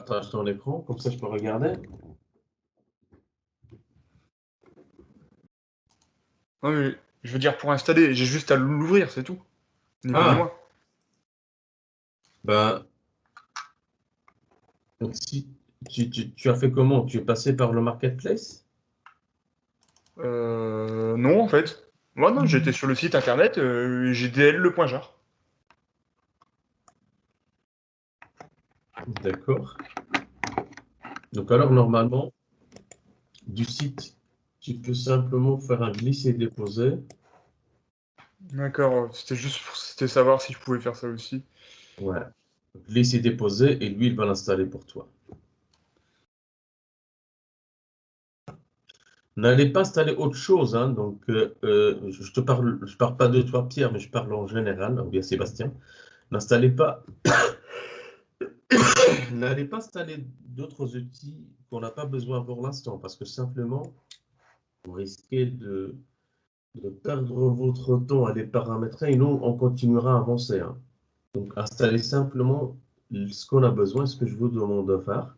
partage ton écran, comme ça je peux regarder. Non, mais je veux dire, pour installer, j'ai juste à l'ouvrir, c'est tout. Ni plus ni moins. Ben, donc si tu as fait comment? Tu es passé par le marketplace? Non, en fait. Moi, non, j'étais sur le site internet, GDL le.jar. D'accord. Donc alors, normalement, du site, tu peux simplement faire un glisser-déposer. D'accord, c'était savoir si je pouvais faire ça aussi. Ouais. Glisser-déposer et lui, il va l'installer pour toi. N'allez pas installer autre chose, hein, donc je parle pas de toi, Pierre, mais je parle en général, ou bien Sébastien. N'installez pas, n'allez pas installer d'autres outils qu'on n'a pas besoin pour l'instant, parce que simplement, vous risquez de perdre votre temps à les paramétrer et nous, on continuera à avancer, hein. Donc, installez simplement ce qu'on a besoin, ce que je vous demande de faire.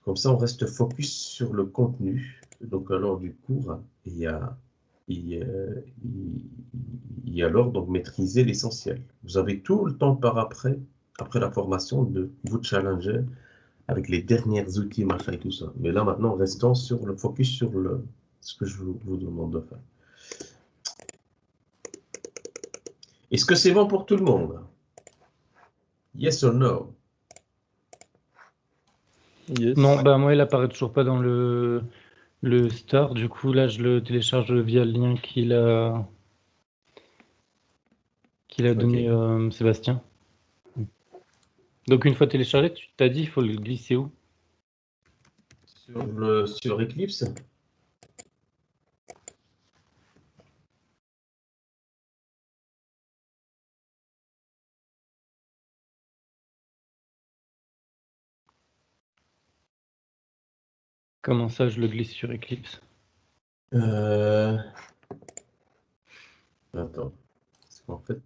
Comme ça, on reste focus sur le contenu. Donc, alors, du cours, il y a alors donc maîtriser l'essentiel. Vous avez tout le temps après la formation, de vous challenger avec les derniers outils, machin et tout ça. Mais là, maintenant, restons sur le focus sur ce que je vous demande de faire. Est-ce que c'est bon pour tout le monde? Yes or no? Yes. Non, bah moi, il apparaît toujours pas dans le store. Du coup, là, je le télécharge via le lien qu'il a donné Sébastien. Donc, une fois téléchargé, tu t'as dit, il faut le glisser où? Sur Eclipse? Comment ça, je le glisse sur Eclipse? Attends. Parce qu'en fait...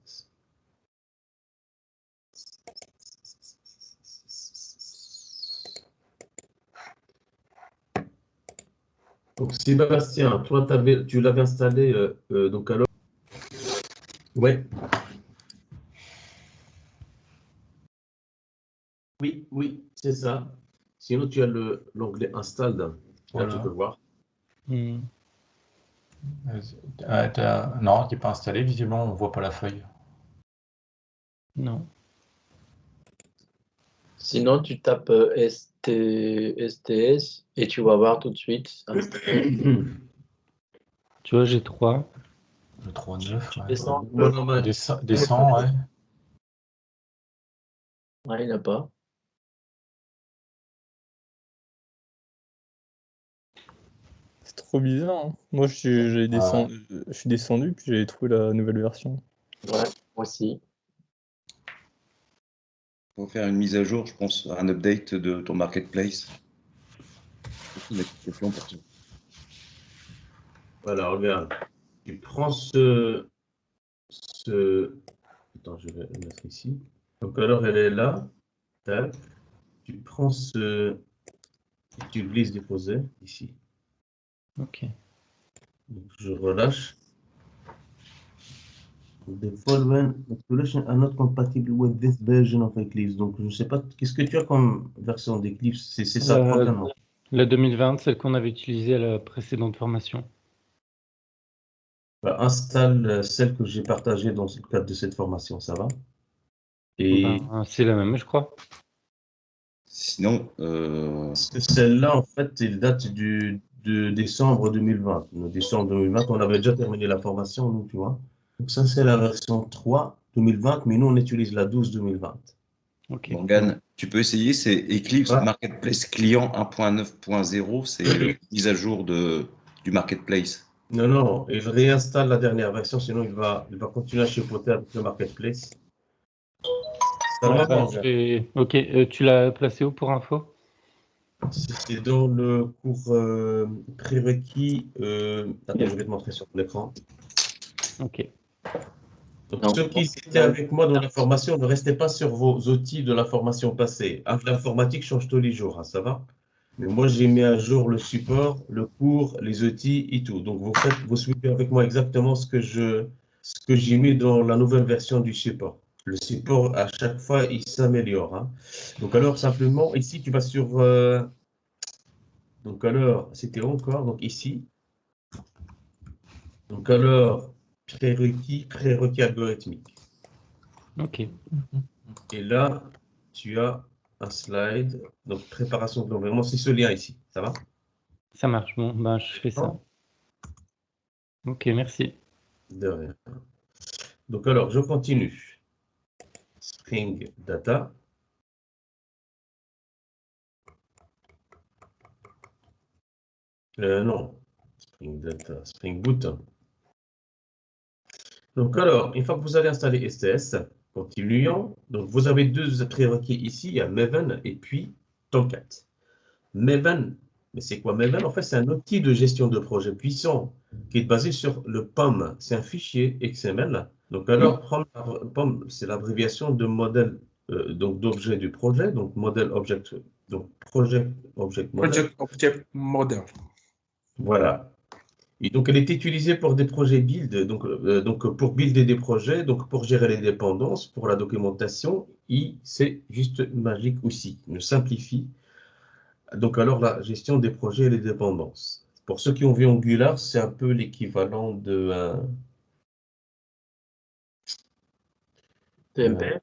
Donc, Sébastien, toi, tu l'avais installé, donc alors... Ouais. Oui, c'est ça. Sinon, tu as l'onglet Installed. Là, Voilà. tu peux le voir. Hmm. Non, il n'est pas installé, visiblement, on ne voit pas la feuille. Non. Sinon, tu tapes STS et tu vas voir tout de suite. Tu vois, j'ai 3. Le 3.9, ouais. Descends. Descend, ouais. Ouais, il n'y en a pas. C'est trop bizarre, hein. Moi, je suis descendu, puis j'ai trouvé la nouvelle version. Ouais, moi aussi. Faut faire une mise à jour, je pense, un update de ton marketplace. Une application pour ça. Voilà, regarde. Tu prends Attends, je vais le mettre ici. Donc, alors, elle est là. Tac. Tu prends et tu glisses déposer ici. Ok. Donc, je relâche. The following installation are not compatible with this version of Eclipse. Donc, je ne sais pas, qu'est-ce que tu as comme version d'Eclipse? C'est ça le problème. La 2020, celle qu'on avait utilisée à la précédente formation. Bah, installe celle que j'ai partagée dans le cadre de cette formation, ça va? Et Ben, c'est la même, je crois. Sinon, celle-là, en fait, elle date de décembre 2020. En décembre 2020, on avait déjà terminé la formation, nous, tu vois. Donc ça, c'est la version 3 2020, mais nous, on utilise la 12 2020. Ok. Morgane, tu peux essayer, c'est Eclipse Ouais. Marketplace Client 1.9.0, c'est la mise à jour du Marketplace. Non, il réinstalle la dernière version, sinon il va continuer à chipoter avec le Marketplace. Ça Ouais, va, ben, Morgane? Ok, tu l'as placé où pour info? C'est dans le cours prérequis. Attends, je vais te montrer sur l'écran. Ok. Donc, Non. ceux qui étaient avec moi dans la formation, ne restez pas sur vos outils de la formation passée. L'informatique change tous les jours, hein, ça va? Mais moi, j'ai mis à jour le support, le cours, les outils et tout. Donc, vous suivez avec moi exactement ce que j'ai mis dans la nouvelle version du support. Le support, à chaque fois, il s'améliore, hein. Donc, alors, simplement, ici, tu vas sur... donc, alors, c'était encore, donc ici. Donc, alors, prérequis algorithmique. Ok. Et là, tu as un slide, donc préparation de l'environnement, c'est ce lien ici, ça va? Ça marche. Bon, ben, je fais ça. Ok, merci. De rien. Donc alors, je continue. Spring Data. Non, Spring Data, Spring Boot. Donc alors, une fois que vous avez installé STS, continuons. Donc vous avez deux prérequis ici, il y a Maven et puis Tomcat. Maven, mais c'est quoi Maven? En fait, c'est un outil de gestion de projet puissant qui est basé sur le POM. C'est un fichier XML. Donc alors, POM, c'est l'abréviation de modèle, donc d'objet du projet, donc modèle object, donc project object model. Object Model. Voilà. Et donc, elle est utilisée pour des projets build, donc pour builder des projets, donc pour gérer les dépendances, pour la documentation, et c'est juste magique aussi, il simplifie. Donc, alors, la gestion des projets et les dépendances. Pour ceux qui ont vu Angular, c'est un peu l'équivalent de NPM.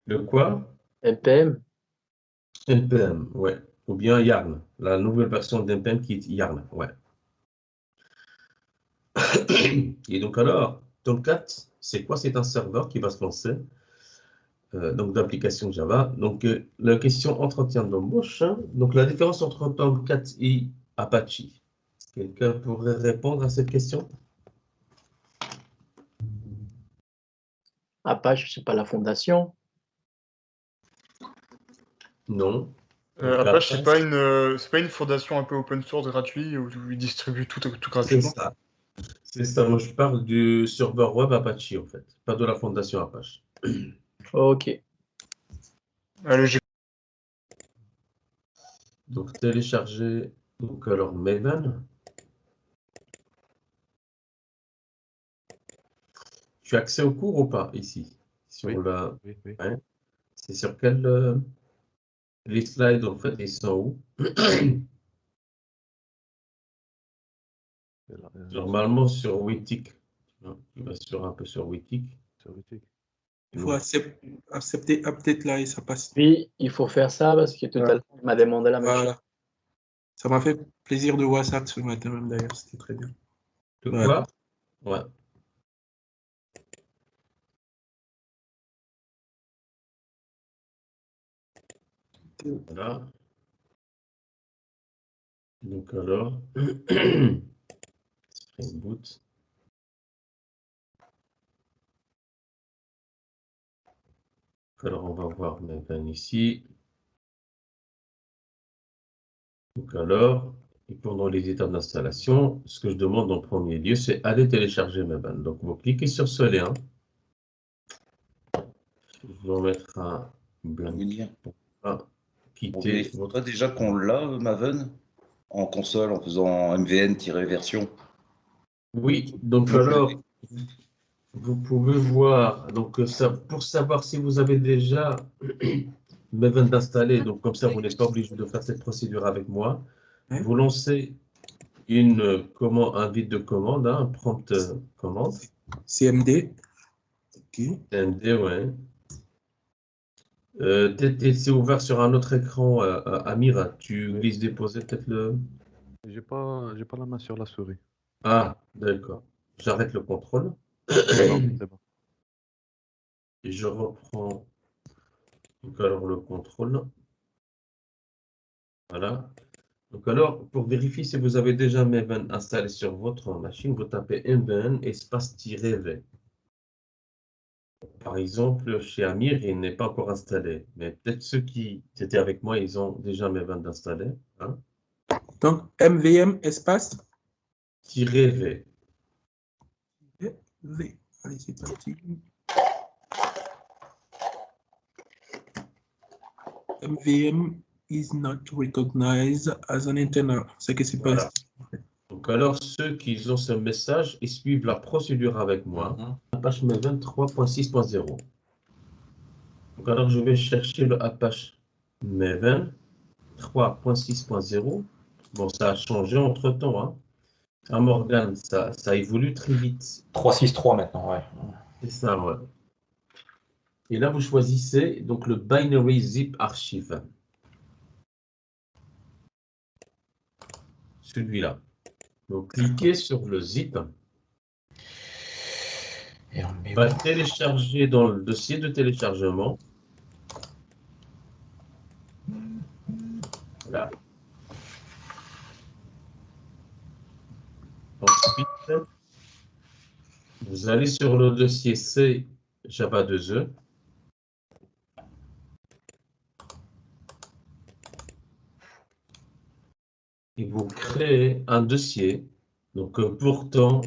le quoi? NPM. NPM, ouais. Ou bien Yarn, la nouvelle version d'NPM qui est Yarn, ouais. Et donc, alors, Tomcat, c'est quoi? C'est un serveur qui va se lancer. Donc d'application Java. Donc la question entretien d'embauche. Hein. Donc la différence entre Tomcat et Apache. Quelqu'un pourrait répondre à cette question? Apache, c'est pas la fondation. Non. Apache, c'est pas une fondation un peu open source gratuit où ils distribuent tout C'est gratuitement. ça. C'est ça. Moi, je parle du serveur web Apache, en fait. Pas de la fondation Apache. Ok. Allez, Donc télécharger. Donc alors Maven. Tu as accès au cours ou pas ici? Sur Oui. la... Oui, oui. Ouais. C'est sur quel... Les slides, en fait, ils sont où? Normalement sur Wittic. Tu vas sur un peu sur Wittic. Il faut accepter update là et ça passe. Puis, il faut faire ça parce que tout à l'heure, il m'a demandé la même chose. Voilà. Ça m'a fait plaisir de voir ça ce matin même d'ailleurs, c'était très bien. De Voilà. quoi? Ouais. Voilà. Donc alors, Spring Boot. Alors on va voir Maven ici. Donc alors, et pendant les étapes d'installation, ce que je demande en premier lieu, c'est aller télécharger Maven. Donc vous cliquez sur ce lien. Je vais en mettre un blanc pour pas quitter On votre... voit déjà qu'on l'a, Maven, en console, en faisant MVN-version. Oui, donc alors, vous pouvez voir, donc ça, pour savoir si vous avez déjà Maven d'installer, donc comme ça vous n'êtes pas obligé de faire cette procédure avec moi. Hein? Vous lancez un vide de commande, hein, un prompt commande. CMD. Ok. CMD, ouais. C'est ouvert sur un autre écran, Amir, tu glisses déposer peut-être le... J'ai pas la main sur la souris. Ah, d'accord. J'arrête le contrôle. Non, c'est bon. Et je reprends donc alors le contrôle. Voilà. Donc alors, pour vérifier si vous avez déjà Maven installé sur votre machine, vous tapez mven espace-v. Par exemple, chez Amir, il n'est pas encore installé. Mais peut-être ceux qui étaient avec moi, ils ont déjà Maven installé. Hein? Donc, MVM espace -v. V. Allez, c'est parti. MVM is not recognized as an internal. C'est que c'est pas. Voilà. Donc alors, ceux qui ont ce message, ils suivent la procédure avec moi. Apache Maven 3.6.0. Donc alors, je vais chercher le Apache Maven 3.6.0. Bon, ça a changé entre-temps. Hein. À Morgan, ça évolue très vite. 3.6.3 maintenant, ouais. C'est ça, ouais. Et là, vous choisissez donc le Binary Zip Archive. Celui-là. Donc, cliquez sur le zip. Et on met Va télécharger dans le dossier de téléchargement. Voilà. Ensuite, vous allez sur le dossier C Java 2E. Et vous créez un dossier. Donc, pourtant,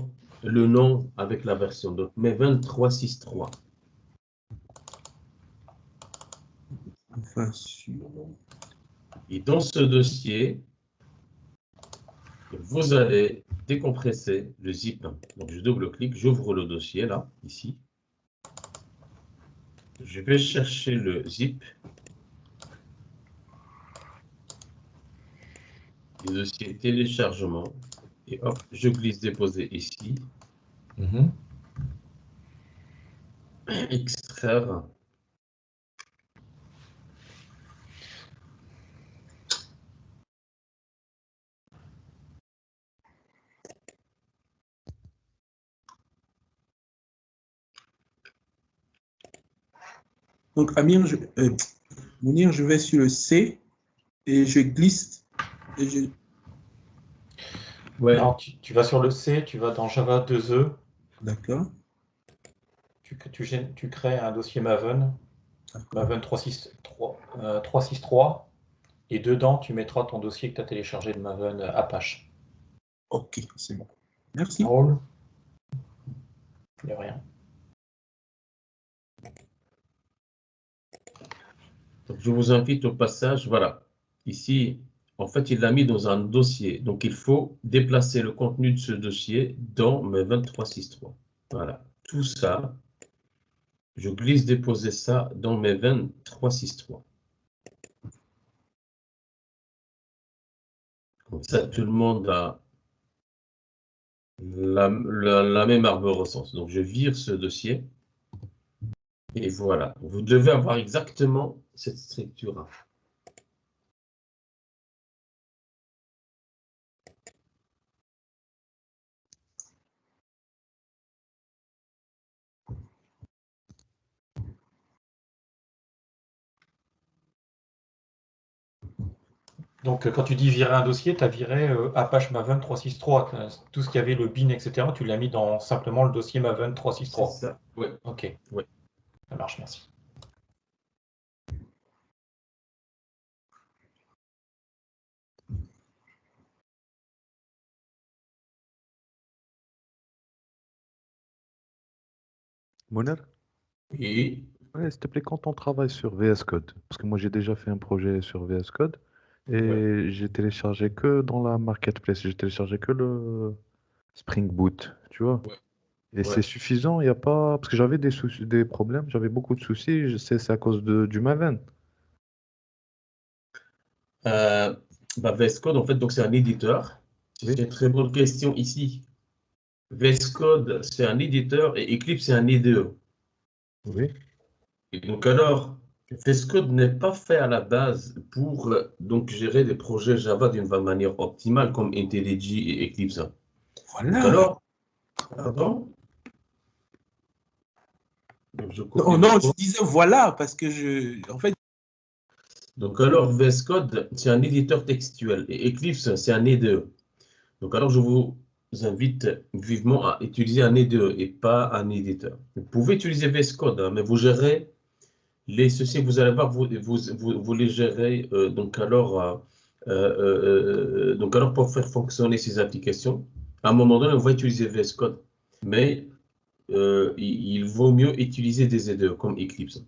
le nom avec la version. Donc, Maven 3.6.3. Enfin, sur... Et dans ce dossier, vous allez décompresser le zip. Donc, je double-clique, j'ouvre le dossier, là, ici. Je vais chercher le zip. Le dossier téléchargement. Et hop, je glisse déposer ici. Extraire. Donc, Amir, Mounir, je vais sur le C et je glisse. Et je... Ouais. Non, tu vas sur le C, tu vas dans Java 2E. D'accord. Tu crées un dossier Maven, Maven 3.6.3, et dedans, tu mettras ton dossier que tu as téléchargé de Maven Apache. Ok, c'est bon. Merci. Roll. De rien. Donc, je vous invite au passage, voilà. Ici, en fait, il l'a mis dans un dossier. Donc, il faut déplacer le contenu de ce dossier dans Maven 3.6.3. Voilà. Tout ça, je glisse déposer ça dans Maven 3.6.3. Comme ça, tout le monde a la même arborescence. Donc, je vire ce dossier. Et voilà. Vous devez avoir exactement cette structure-là. Donc, quand tu dis virer un dossier, tu as viré Apache Maven 3.6.3. Tout ce qui avait le bin, etc., tu l'as mis dans simplement le dossier Maven 3.6.3. C'est ça. Oui. Ok. Oui. Ça marche, merci. Moner? Et Ouais, s'il te plaît, quand on travaille sur VS Code, parce que moi j'ai déjà fait un projet sur VS Code et j'ai téléchargé que dans la marketplace, j'ai téléchargé que le Spring Boot, tu vois. Ouais. Et c'est suffisant, il n'y a pas. Parce que j'avais des soucis, des problèmes, j'avais beaucoup de soucis, c'est à cause du Maven. VS Code, en fait, donc c'est un éditeur. C'est Oui. une très bonne question ici. VS Code, c'est un éditeur et Eclipse, c'est un IDE. Oui. Et donc alors, VS Code n'est pas fait à la base pour donc gérer des projets Java d'une manière optimale comme IntelliJ et Eclipse. Voilà. Donc alors, pardon. Donc, je disais voilà parce que en fait. Donc alors, VS Code, c'est un éditeur textuel et Eclipse, c'est un IDE. Donc alors, je vous invite vivement à utiliser un IDE et pas un éditeur. Vous pouvez utiliser VS Code, hein, mais vous gérez ceci, vous allez voir, vous les gérez donc alors pour faire fonctionner ces applications. À un moment donné, on va utiliser VS Code, mais il vaut mieux utiliser des IDE comme Eclipse.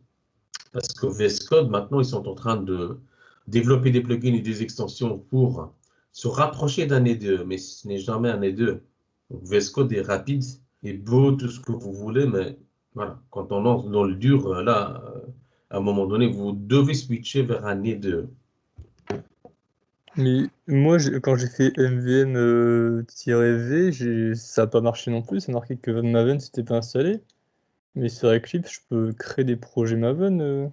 Parce que VS Code, maintenant, ils sont en train de développer des plugins et des extensions pour se rapprocher d'un E2, mais ce n'est jamais un E2. Donc, VS Code est rapide et beau, tout ce que vous voulez, mais voilà, quand on lance dans le dur, là, à un moment donné, vous devez switcher vers un E2. Mais moi, quand j'ai fait MVM-V, ça n'a pas marché non plus. Ça marquait que Maven s'était pas installé. Mais sur Eclipse, je peux créer des projets Maven.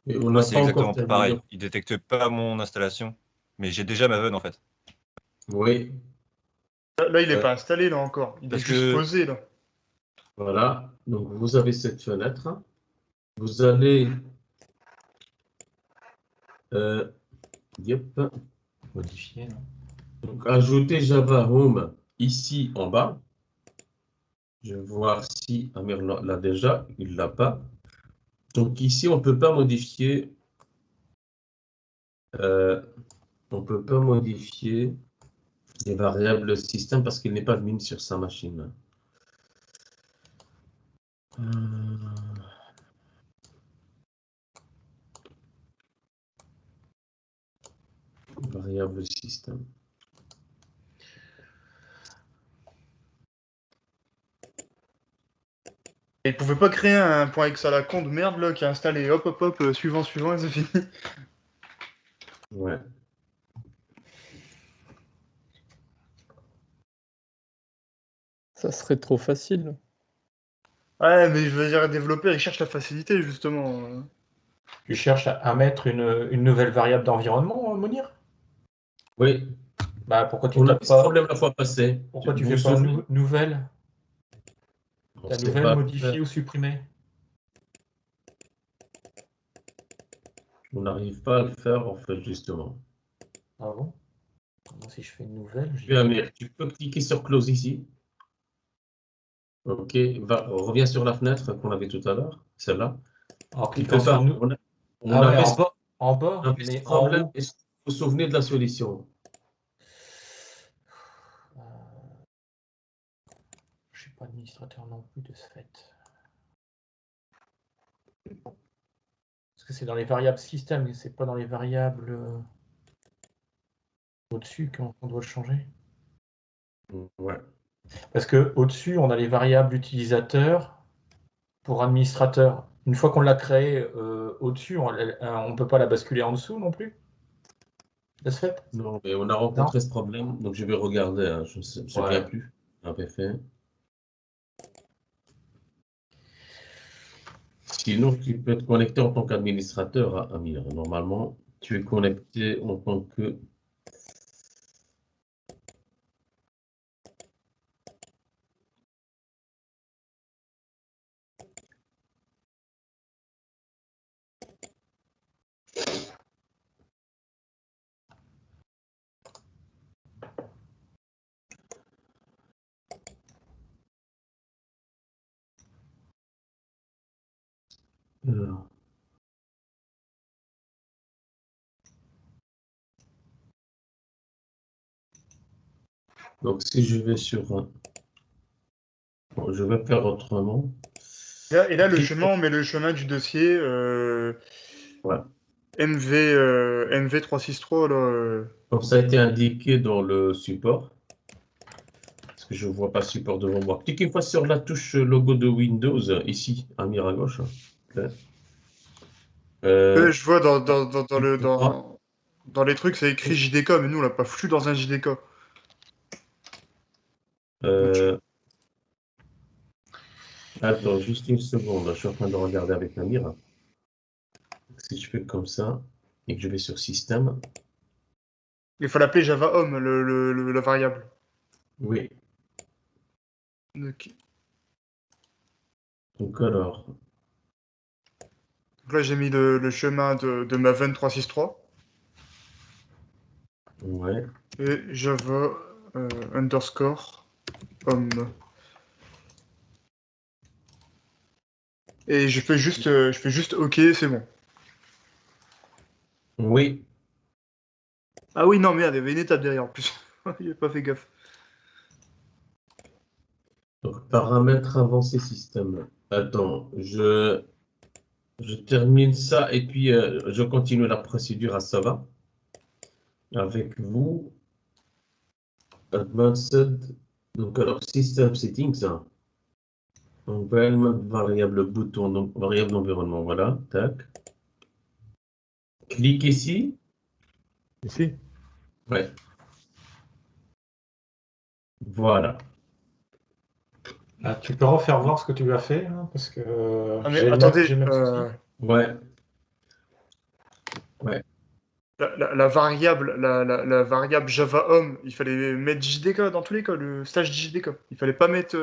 Et on Moi, n'a c'est pas encore exactement terminé. pareil. Il détecte pas mon installation, mais j'ai déjà Maven en fait. Oui, Là, il n'est Euh, pas installé, là, encore. Il est parce juste que- posé, là. voilà. Donc, vous avez cette fenêtre. Vous allez yep, Modifié, non? donc, ajouter Java Home ici en bas. Je vais voir si Amir l'a déjà. Il ne l'a pas. Donc, ici, on ne peut pas modifier. On peut pas modifier les variables système parce qu'il n'est pas admin sur sa machine. Variable système. Et il pouvait pas créer un point .x à la con de merde, là, qui est installé, hop, hop, hop, suivant, et c'est fini. Ouais. Ça serait trop facile. Ouais, mais je veux dire, les développeurs, ils cherchent la facilité, justement. Tu cherches à mettre une nouvelle variable d'environnement, Monir? Oui. Bah, pourquoi tu On a tapes eu ce pas... problème la fois passée. Pourquoi tu Vous fais vous pas souvenez? nouvelle? On Ta sait nouvelle pas modifiée faire. ou supprimée? On n'arrive pas à le faire, en fait, justement. Ah bon? Moi, si je fais une nouvelle, j'y Oui, arrive. Amir, tu peux cliquer sur Close ici. OK. Reviens sur la fenêtre qu'on avait tout à l'heure, celle-là. En On cliquant peut sur pas. nous. On Ah ouais, avait en bas, ce mais en problème. haut. Est-ce que vous vous souvenez de la solution? Je suis pas administrateur non plus de ce fait. Parce que c'est dans les variables système, mais c'est pas dans les variables au-dessus qu'on doit le changer. Ouais. Parce que au-dessus, on a les variables utilisateurs pour administrateur. Une fois qu'on l'a créé au-dessus, on ne peut pas la basculer en dessous non plus. De ce fait? Non, mais on a rencontré ce problème, donc je vais regarder, hein, je ne me souviens Ouais. plus. On avait fait. Sinon, tu peux te connecter en tant qu'administrateur à Amir. Normalement, tu es connecté en tant que. Alors. Donc, si je vais sur. Bon, je vais faire autrement. Et là, le Clique chemin, on met le chemin du dossier Ouais. MV363, là. Comme ça a été indiqué dans le support. Parce que je ne vois pas support devant moi. Cliquez une fois sur la touche logo de Windows, ici, Amir à gauche. Ouais. Ouais, je vois Ah, dans les trucs, c'est écrit JDK, mais nous, on l'a pas foutu dans un JDK. Attends, juste une seconde. Je suis en train de regarder avec Amir. Si je fais comme ça et que je vais sur système, Il faut l'appeler Java Home, la variable. oui. Ok. Donc alors, Donc là, j'ai mis le chemin de Maven 363 ouais. et Java underscore Home. Et je fais juste OK, c'est bon. Oui. Ah oui, non, merde, il y avait une étape derrière en plus. Il n'a pas fait gaffe. Donc paramètres avancés système. Attends, Je termine ça et puis je continue la procédure à Sava avec vous. Advanced, donc alors System Settings, hein. Environment, variable bouton, donc variable environnement, voilà, tac. Clique ici. Ici? Ouais. Voilà. Ah, tu peux refaire voir ce que tu as fait, hein, parce que Ah, mais j'ai attendez, le même souci. Ouais. Ouais. la variable, la variable Java Home, il fallait mettre JDK dans tous les cas, le stage JDK. Il fallait pas mettre.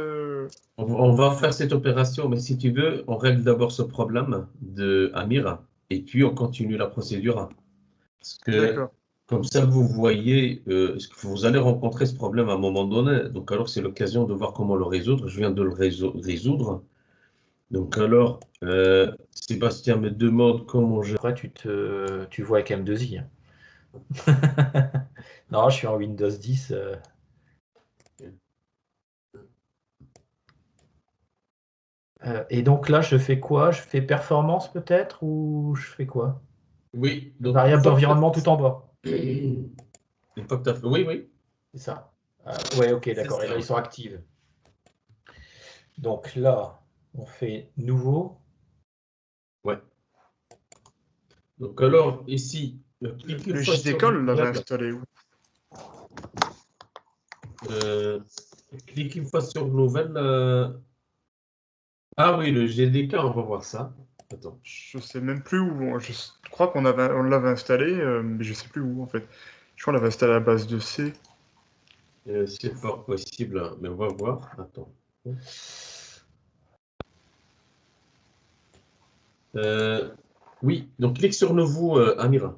On va faire cette opération, mais si tu veux, on règle d'abord ce problème de Amir et puis on continue la procédure. Parce que D'accord. comme ça, vous voyez, que vous allez rencontrer ce problème à un moment donné. Donc alors, c'est l'occasion de voir comment le résoudre. Je viens de le résoudre. Donc alors, Sébastien me demande comment je... Après, tu vois avec M2i. Hein. Non, je suis en Windows 10. Et donc là, je fais quoi? Je fais performance peut-être ou je fais quoi? Oui, donc Variable d'environnement tout en bas. une fois que tu as fait... Oui, oui. C'est ça. Ouais, ok, C'est d'accord. Et ça. là, ils sont actifs. Donc là, on fait nouveau. Ouais. Donc alors, ici, clique une Le fois sur JDK, on l'avait nouvelle. installé où? Clique une fois sur nouvelle. Ah oui, le GDK, on va voir ça. Attends. Je sais même plus où. Je crois on l'avait installé, mais je sais plus où en fait. Je crois qu'on l'avait installé à la base de C. C'est fort possible, hein, mais on va voir. Attends. Oui, donc clique sur nouveau, Amira.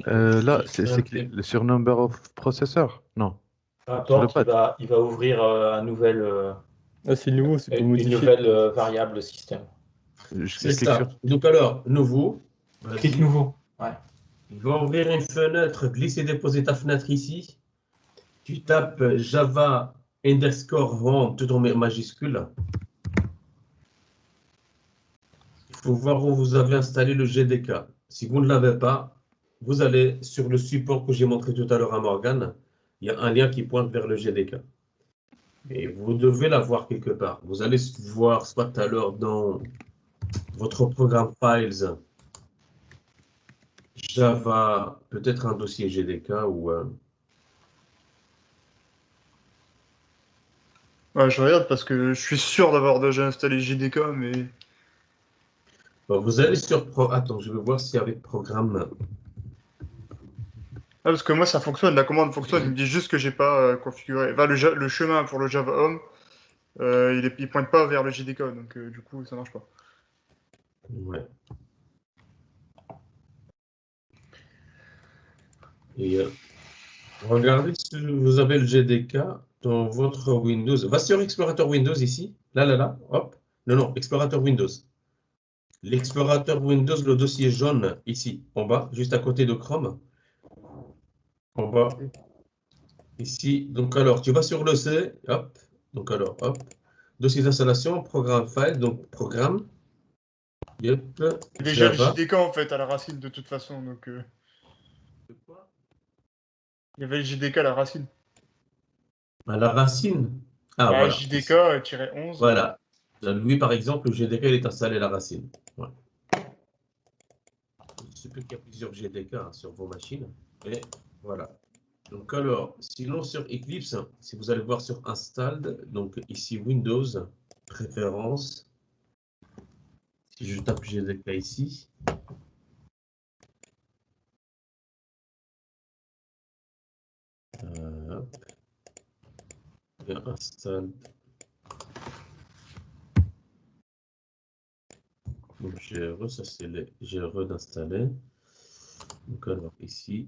Là, c'est sur Number of Processor? Non. Peu Sur le importe, pad. il va ouvrir Ah, c'est nouveau, c'est pour une modifier. nouvelle variable système. Je C'est clique sur. ça. Donc alors, nouveau. Clique Vas-y. nouveau. Ouais. Il va ouvrir une fenêtre, glisser, déposer ta fenêtre ici. Tu tapes Java underscore home, tout en majuscule. Il faut voir où vous avez installé le GDK. Si vous ne l'avez pas, vous allez sur le support que j'ai montré tout à l'heure à Morgane. Il y a un lien qui pointe vers le GDK. Et vous devez l'avoir quelque part. Vous allez voir soit tout à l'heure dans votre programme Files, Java, peut-être un dossier GDK ou... Ouais, je regarde parce que je suis sûr d'avoir déjà installé JDK, mais. Bon, vous allez sur... Attends, je vais voir si avec programme... Ah, parce que moi ça fonctionne, la commande fonctionne, il me dit juste que j'ai pas configuré. Enfin, le chemin pour le Java Home, il pointe pas vers le JDK, donc du coup ça marche pas. Ouais. Et regardez si vous avez le GDK dans votre Windows. Va sur Explorateur Windows ici. Là, là, là. Hop. Non, non, Explorateur Windows. L'explorateur Windows, le dossier jaune ici, en bas, juste à côté de Chrome. En bas. Ici. Donc alors, tu vas sur le C. Hop. Donc alors, hop. Dossier d'installation, programme file, donc programme. Yep. C'est déjà le Java. JDK en fait à la racine de toute façon, donc. Il y avait le JDK à la racine. À la racine. Ah, Bah, voilà. JDK-11. Voilà. Lui, par exemple, le GDK, il est installé à la racine. Ouais. Il se peut qu'il y a plusieurs GDK hein, sur vos machines. Et voilà. Donc alors, sinon sur Eclipse, si vous allez voir sur Installed, donc ici Windows, Préférences, si je tape GDK ici, hop, et Installed, donc GRE, ça c'est les GRE d'installer. Donc alors ici,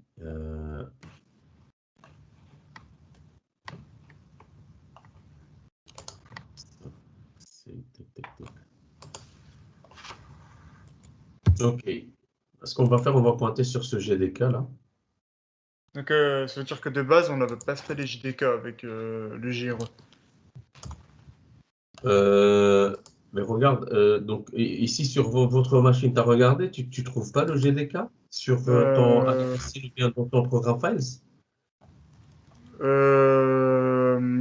ok. Ce qu'on va faire, on va pointer sur ce GDK là. Donc ça veut dire que de base, on n'avait pas installé JDK avec le GRE. Mais regarde, donc ici sur votre machine, tu as regardé, tu ne trouves pas le GDK sur ton AWC ou bien dans ton programme Files?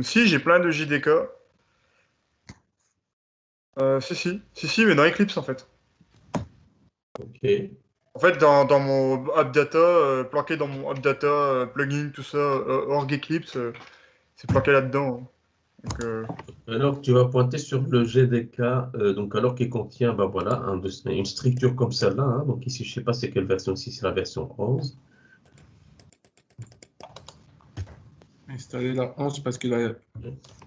Si, j'ai plein de JDK. Si, mais dans Eclipse en fait. Ok. En fait, dans mon AppData, planqué dans mon AppData, plugin, tout ça, org Eclipse, c'est planqué là-dedans. Donc, Alors, tu vas pointer sur le GDK, donc alors qu'il contient, bah voilà, une structure comme celle-là. Hein. Donc ici, je ne sais pas c'est quelle version, si c'est la version 11. Installer la 11 parce que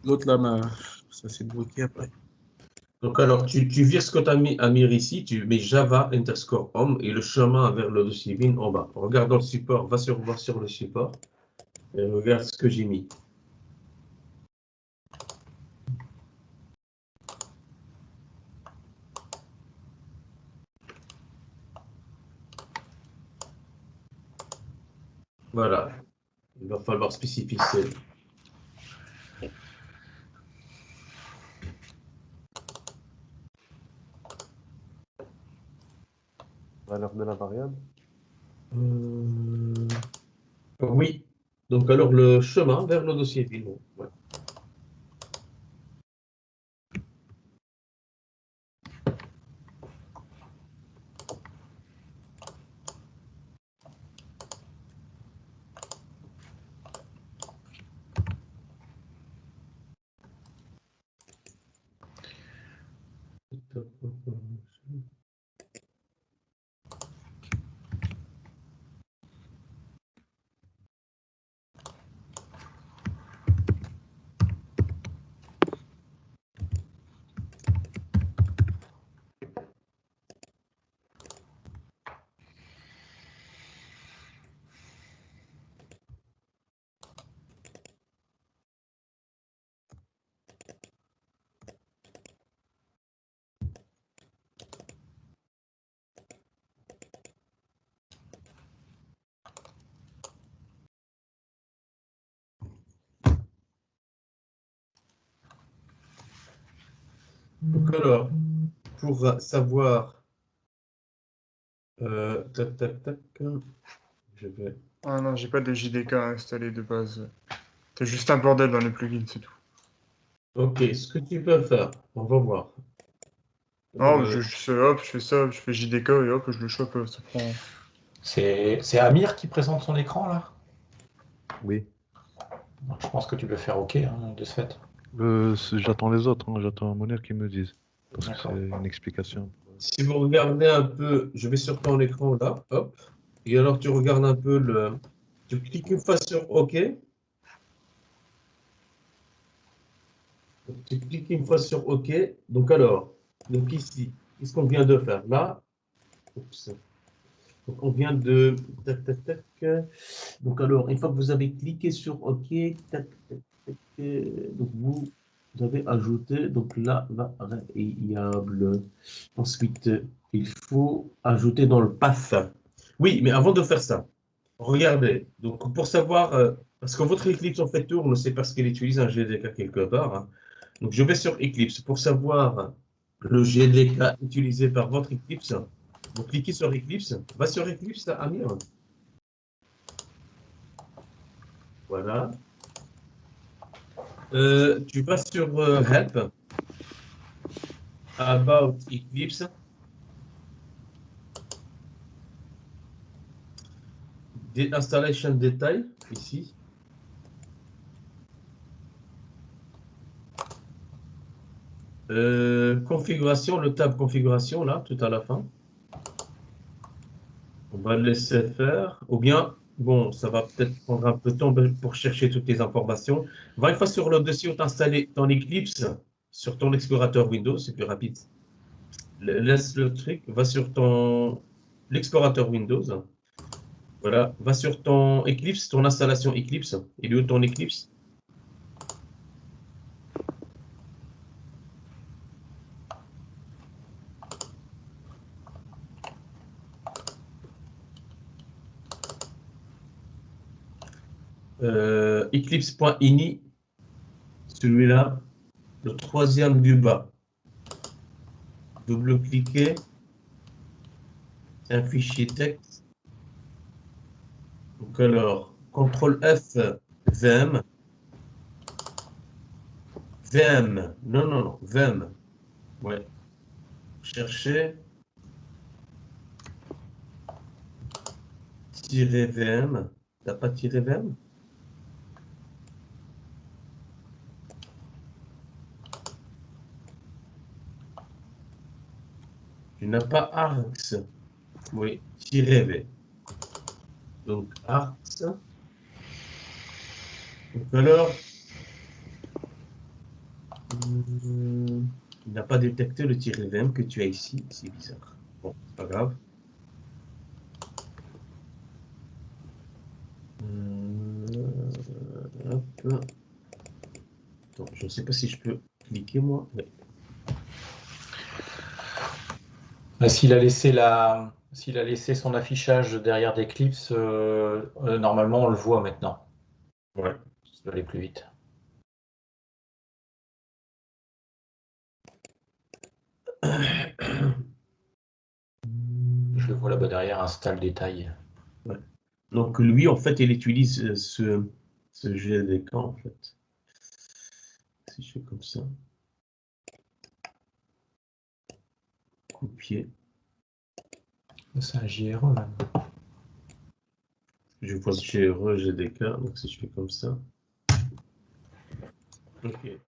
l'autre là, ça s'est bloqué après. Donc alors, tu vires ce que tu as mis à Mir ici, tu mets Java underscore home et le chemin vers le dossier bin en bas. Regarde dans le support, va sur le support et regarde ce que j'ai mis. Voilà, il va falloir spécifier. Valeur de la variable. Oui, donc alors le chemin vers le dossier bin. Ouais. Donc alors, pour savoir, tac, tac, tac, je vais... Ah non, j'ai pas de JDK installé de base. C'est juste un bordel dans les plugins, c'est tout. Ok, ce que tu peux faire, on va voir. Non, hop, je fais ça, je fais JDK et hop, je le chope, ça prend... C'est Amir qui présente son écran là? Oui. Donc, je pense que tu peux faire OK hein, de ce fait. J'attends les autres, hein, j'attends Monir qui me dise. Parce que c'est D'accord. une explication. Si vous regardez un peu, je vais sur ton écran là, hop, et alors tu regardes un peu le... Tu cliques une fois sur OK. Tu cliques une fois sur OK. Donc alors, donc ici, qu'est-ce qu'on vient de faire? Là, oups. Donc on vient de... Tac, tac, tac. Donc alors, une fois que vous avez cliqué sur OK, tac, tac, tac, donc vous avez ajouté donc la variable. Ensuite, il faut ajouter dans le path. Oui, mais avant de faire ça, regardez. Donc pour savoir, parce que votre Eclipse en fait tourne, c'est parce qu'elle utilise un GDK quelque part. Hein. Donc je vais sur Eclipse pour savoir le GDK utilisé par votre Eclipse. Vous cliquez sur Eclipse. Va sur Eclipse, Amir. Voilà. Tu vas sur Help, About Eclipse. Installation Detail, ici. Configuration, le tab configuration, là, tout à la fin. On va le laisser faire. Ou bien, bon, ça va peut-être prendre un peu de temps pour chercher toutes les informations. Va une fois sur le dossier où tu as installé ton Eclipse, sur ton explorateur Windows, c'est plus rapide. Laisse le truc, va sur l'explorateur Windows. Voilà, va sur ton Eclipse, ton installation Eclipse. Il est où ton Eclipse? Eclipse.ini, celui-là, le troisième du bas. double-cliquer. C'est un fichier texte. Donc alors, CTRL F, VM. VM. Non, non, non, VM. Ouais. Chercher. Tirer VM. T'as pas tiré VM? Tu n'as pas ARX. Oui, tirer V. Donc ARX. Donc alors, il n'a pas détecté le tiret VM que tu as ici. C'est bizarre. Bon, c'est pas grave. Hop. Attends, je ne sais pas si je peux cliquer moi. Ouais. S'il a laissé son affichage derrière d'Eclipse, normalement on le voit maintenant. Ouais. Ça va aller plus vite. Je le vois là-bas derrière, installe détail. Ouais. Donc lui, en fait, il utilise ce GDK, en fait. Si je fais comme ça. Copier. C'est un JRE même. Je vois GRE, GDK, donc si je fais comme ça. Ok.